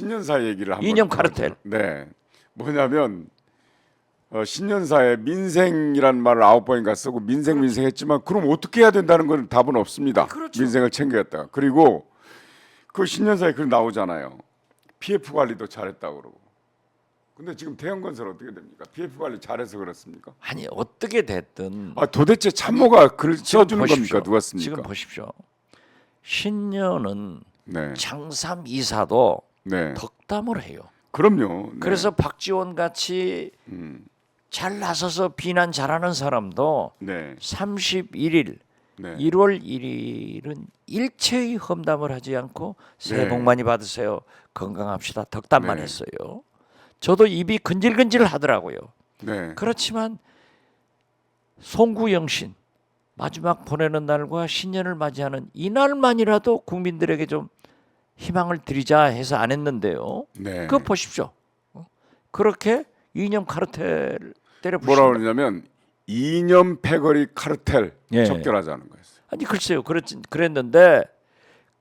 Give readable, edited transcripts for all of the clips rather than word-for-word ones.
신년사 얘기를 한번 이념 카르텔. 네. 뭐냐면 신년사에 민생이란 말을 9번인가 쓰고 민생 했지만 그럼 어떻게 해야 된다는 건 답은 없습니다. 그렇죠. 민생을 챙겨야겠다. 그리고 그 신년사에 글 나오잖아요. PF 관리도 잘했다고 그러고. 근데 지금 대형건설 어떻게 됩니까? PF 관리 잘해서 그렇습니까? 아니 어떻게 됐든 도대체 참모가 글을 지금 써주는 보십시오. 겁니까? 누가 씁니까? 지금 보십시오. 신년은 네. 장삼 이사도 네. 덕담을 해요. 그럼요. 네. 그래서 박지원 같이 잘 나서서 비난 잘하는 사람도 네. 31일 네. 1월 1일은 일체의 험담을 하지 않고 새해 네. 복 많이 받으세요. 건강합시다. 덕담만 네. 했어요. 저도 입이 근질근질 하더라고요. 네. 그렇지만 송구영신 마지막 보내는 날과 신년을 맞이하는 이날만이라도 국민들에게 좀 희망을 드리자 해서 안 했는데요. 네. 그거 보십시오. 그렇게 이념 카르텔 때려부신다. 뭐라 그러냐면 이념 패거리 카르텔 예. 적결하자는 거였어요. 아니 글쎄요. 그랬는데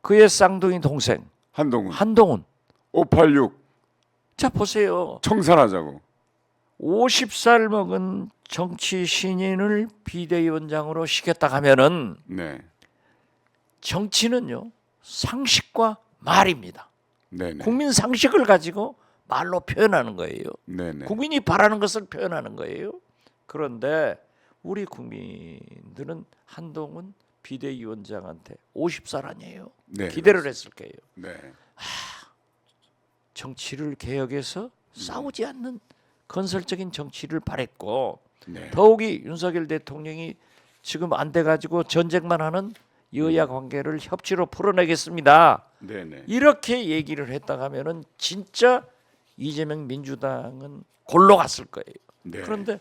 그의 쌍둥이 동생 한동훈 한동훈 586 자 보세요. 청산하자고. 50살 먹은 정치 신인을 비대위원장으로 시켰다 하면은 네. 정치는요 상식과 말입니다. 네네. 국민 상식을 가지고 말로 표현하는 거예요. 네네. 국민이 바라는 것을 표현하는 거예요. 그런데 우리 국민들은 한동훈 비대위원장한테 50살 아니에요. 네, 기대를 했을 거예요. 네. 정치를 개혁해서 싸우지 않는 건설적인 정치를 바랬고 네. 더욱이 윤석열 대통령이 지금 안 돼가지고 전쟁만 하는 여야 관계를 협치로 풀어내겠습니다. 네네. 이렇게 얘기를 했다 하면은 진짜 이재명 민주당은 골로 갔을 거예요. 네. 그런데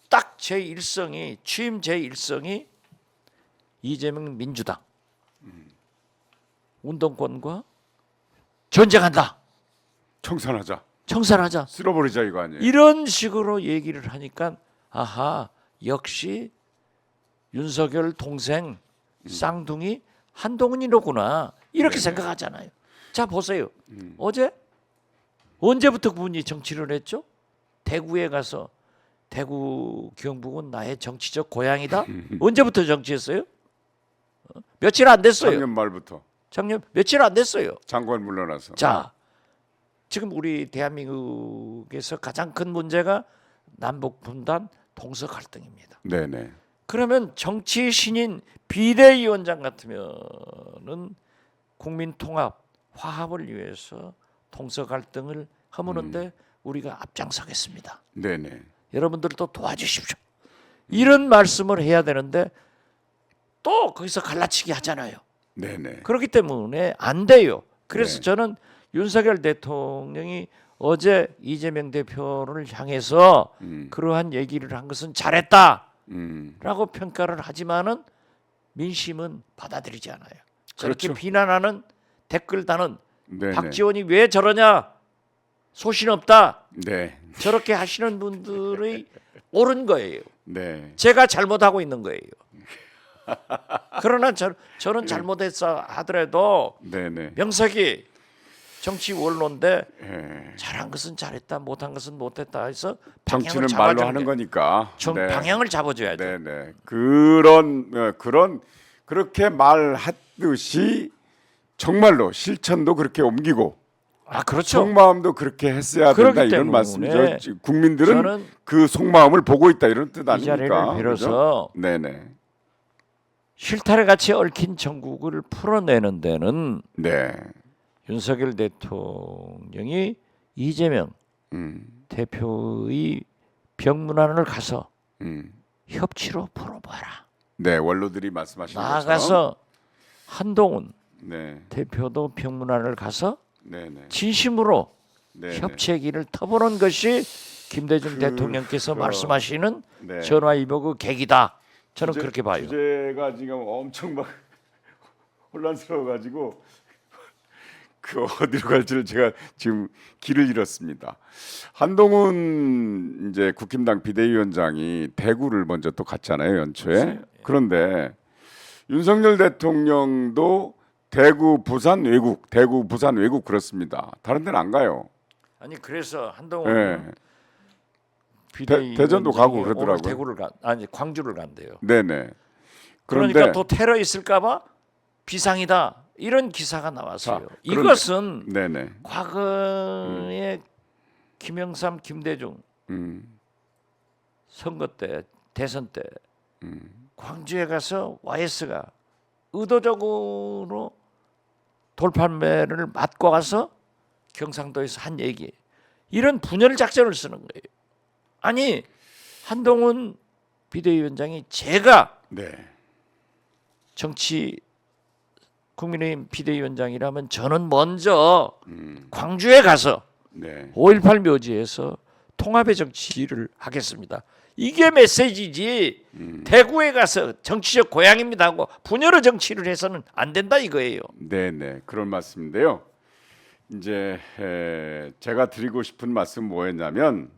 딱 제 일성이 취임 제 일성이 이재명 민주당 운동권과 전쟁한다. 청산하자. 청산하자. 쓸어버리자 이거 아니에요? 이런 식으로 얘기를 하니까 아하 역시 윤석열 동생 쌍둥이 한동훈이로구나 이렇게 네네. 생각하잖아요. 자 보세요. 어제 언제부터 그분이 정치를 했죠? 대구에 가서 대구 경북은 나의 정치적 고향이다. 언제부터 정치했어요? 며칠 안 됐어요. 작년 말부터 작년 며칠 안 됐어요. 장관 물러나서. 자, 지금 우리 대한민국에서 가장 큰 문제가 남북 분단, 동서 갈등입니다. 네네. 그러면 정치 신인 비대위원장 같으면은 국민 통합, 화합을 위해서 동서 갈등을 허무는데 우리가 앞장서겠습니다. 네네. 여러분들도 도와주십시오. 이런 말씀을 해야 되는데 또 거기서 갈라치기 하잖아요. 네네. 그렇기 때문에 안 돼요. 그래서 네. 저는 윤석열 대통령이 어제 이재명 대표를 향해서 그러한 얘기를 한 것은 잘했다라고 평가를 하지만은 민심은 받아들이지 않아요. 저렇게 그렇죠. 비난하는 댓글단은 네네. 박지원이 왜 저러냐 소신 없다 네. 저렇게 하시는 분들의 옳은 거예요. 네. 제가 잘못하고 있는 거예요. 그러나 저는 잘못했어 하더라도 네네. 명색이 정치 원론데 예. 잘한 것은 잘했다 못한 것은 못했다 해서 정치는 방향을 말로 잡아주는 하는 게 거니까. 네. 방향을 잡아줘야 돼. 네네. 그런 그렇게 말했듯이 정말로 실천도 그렇게 옮기고 아 그렇죠. 속마음도 그렇게 했어야 그렇기 된다 이런 때문에 말씀이죠. 국민들은 저는 그 속마음을 보고 있다 이런 뜻 이 자리를 아닙니까? 빌어서 그죠? 네네. 실타래 같이 얽힌 전국을 풀어내는 데는 네. 윤석열 대통령이 이재명 대표의 병문안을 가서 협치로 풀어봐라. 네, 원로들이 말씀하신 것처럼. 나아가서 한동훈 네. 대표도 병문안을 가서 네네. 진심으로 네네. 협치의 길을 터보는 것이 김대중 대통령께서 말씀하시는 네. 전화위복의 계기다. 저는 그렇게 봐요. 주제가 지금 엄청 막 혼란스러워가지고 그 어디로 갈지를 제가 지금 길을 잃었습니다. 한동훈 이제 국힘당 비대위원장이 대구를 먼저 또 갔잖아요 연초에. 그런데 윤석열 대통령도 대구, 부산 외국 그렇습니다. 다른 데는 안 가요. 아니 그래서 한동훈 예. 비대위원장이 대전도 가고 오늘 그러더라고요. 대구를 아니 광주를 간대요. 네네. 그런데 그러니까 또 테러 있을까봐 비상이다 이런 기사가 나왔어요. 자, 그런데- 이것은 네네. 과거에 김영삼, 김대중 선거 때 대선 때 광주에 가서 YS가 의도적으로 돌판매를 맞고 가서 경상도에서 한 얘기 이런 분열 작전을 쓰는 거예요. 아니 한동훈 비대위원장이 제가 네. 정치 국민의힘 비대위원장이라면 저는 먼저 광주에 가서 네. 5.18 묘지에서 통합의 정치를 하겠습니다. 이게 메시지지. 대구에 가서 정치적 고향입니다 하고 분열의 정치를 해서는 안 된다 이거예요. 네네. 그런 말씀인데요. 이제 제가 드리고 싶은 말씀 뭐였냐면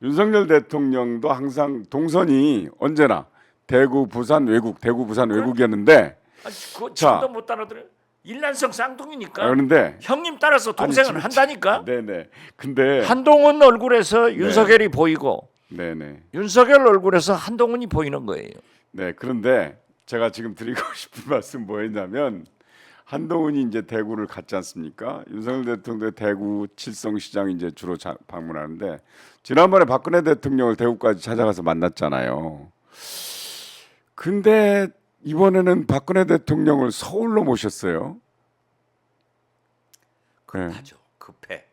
윤석열 대통령도 항상 동선이 언제나 대구, 부산 외국이었는데 아니, 그거 자. 지금도 못 알아들어요. 일란성 쌍둥이니까 그런데 형님 따라서 동생은 아니, 한다니까. 네네. 근데 한동훈 얼굴에서 윤석열이 보이고 네네. 윤석열 얼굴에서 한동훈이 보이는 거예요. 네. 그런데 제가 지금 드리고 싶은 말씀 뭐였냐면 한동훈이 이제 대구를 갔지 않습니까? 윤석열 대통령도 대구 칠성시장 이제 주로 방문하는데 지난번에 박근혜 대통령을 대구까지 찾아가서 만났잖아요. 근데 이번에는 박근혜 대통령을 서울로 모셨어요. 네. 급하죠. 급해.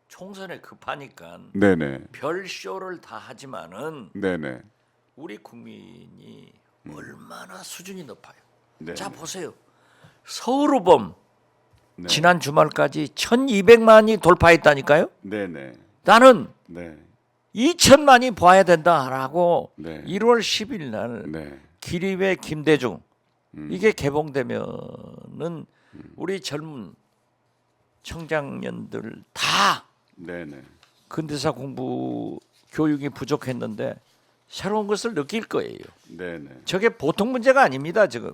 총선에 급하니까 네네. 별 쇼를 다 하지만은 네네. 우리 국민이 얼마나 수준이 높아요. 네. 자 보세요. 서울호범 네. 지난 주말까지 1,200만이 돌파했다니까요. 네네. 나는 네. 2천만이 봐야 된다라고 네. 1월 10일 날 네. 기립의 김대중 이게 개봉되면은 우리 젊은 청장년들 다 네네. 근대사 공부 교육이 부족했는데 새로운 것을 느낄 거예요. 네네. 저게 보통 문제가 아닙니다 지금.